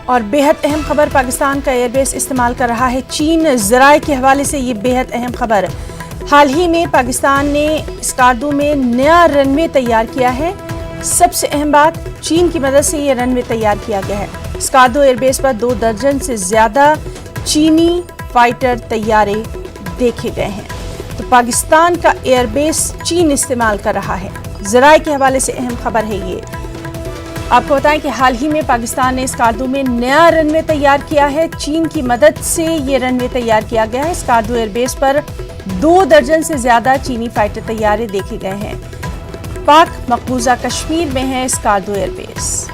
और बेहद अहम खबर, पाकिस्तान का एयरबेस इस्तेमाल कर रहा है चीन। ज़राए के हवाले से ये बेहद अहम खबर। हाल ही में पाकिस्तान ने स्कार्दो में नया रनवे तैयार किया है। सबसे अहम बात, चीन की मदद से ये रनवे तैयार किया गया है। स्कार्दो एयरबेस पर 2 दर्जन से ज़्यादा चीनी फाइटर तैयारे देखे गए हैं। तो पाकिस्तान का एयरबेस चीन इस्तेमाल कर रहा है। ज़राए के हवाले से अहम खबर है ये। आपको बताएं कि हाल ही में पाकिस्तान ने स्कार्दो में नया रनवे तैयार किया है। चीन की मदद से ये रनवे तैयार किया गया है। स्कार्दो एयरबेस पर 2 दर्जन से ज्यादा चीनी फाइटर तैयारे देखे गए हैं। पाक मकबूजा कश्मीर में है स्कार्दो एयरबेस।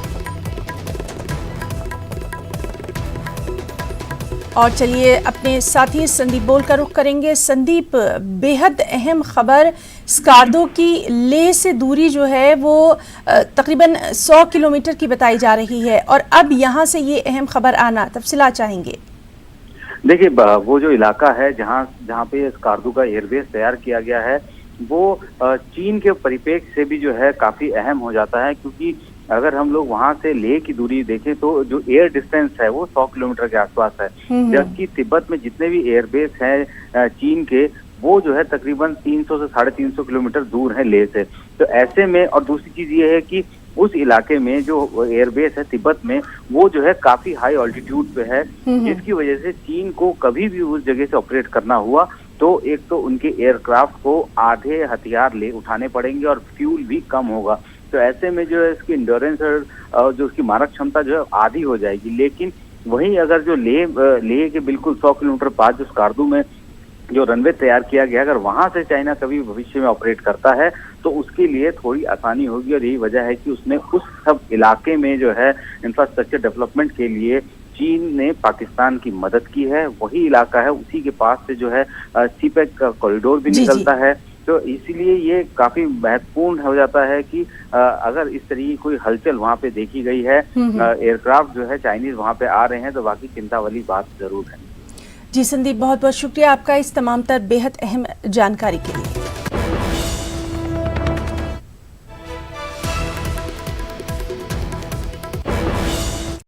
और चलिए अपने साथी संदीप बोल का रुख करेंगे। संदीप, बेहद अहम खबर, स्कार्दो की लेह से दूरी जो है वो तकरीबन 100 किलोमीटर की बताई जा रही है और अब यहाँ से ये अहम खबर आना, तफसीलात चाहेंगे। देखिए, वो जो इलाका है जहाँ पे स्कार्दो का एयरबेस तैयार किया गया है वो चीन के परिप्रेक्ष्य से भी जो है काफी अहम हो जाता है, क्योंकि अगर हम लोग वहां से लेह की दूरी देखें तो जो एयर डिस्टेंस है वो 100 किलोमीटर के आसपास है, जबकि तिब्बत में जितने भी एयरबेस हैं चीन के वो जो है तकरीबन 300 से 350 किलोमीटर दूर है लेह से। तो ऐसे में, और दूसरी चीज ये है कि उस इलाके में जो एयरबेस है तिब्बत में वो जो है काफी हाई ऑल्टीट्यूड पे है, जिसकी वजह से चीन को कभी भी उस जगह से ऑपरेट करना हुआ तो एक तो उनके एयरक्राफ्ट को आधे हथियार ले उठाने पड़ेंगे और फ्यूल भी कम होगा। तो ऐसे में जो है इसकी इंड्योरेंस और जो उसकी मारक क्षमता जो है आधी हो जाएगी। लेकिन वहीं अगर जो लेह के बिल्कुल 100 किलोमीटर पास जो स्कार्दो में जो रनवे तैयार किया गया, अगर वहां से चाइना कभी भविष्य में ऑपरेट करता है तो उसके लिए थोड़ी आसानी होगी। और यही वजह है कि उसने उस सब इलाके में जो है इंफ्रास्ट्रक्चर डेवलपमेंट के लिए चीन ने पाकिस्तान की मदद की है। वही इलाका है, उसी के पास से जो है सीपेक का कॉरिडोर भी निकलता है। तो इसीलिए ये काफी महत्वपूर्ण हो जाता है कि अगर इस तरह की कोई हलचल वहाँ पे देखी गई है, एयरक्राफ्ट जो है चाइनीज वहाँ पे आ रहे हैं, तो बाकी चिंता वाली बात जरूर है। जी संदीप, बहुत बहुत शुक्रिया आपका इस तमाम तर बेहद अहम जानकारी के लिए।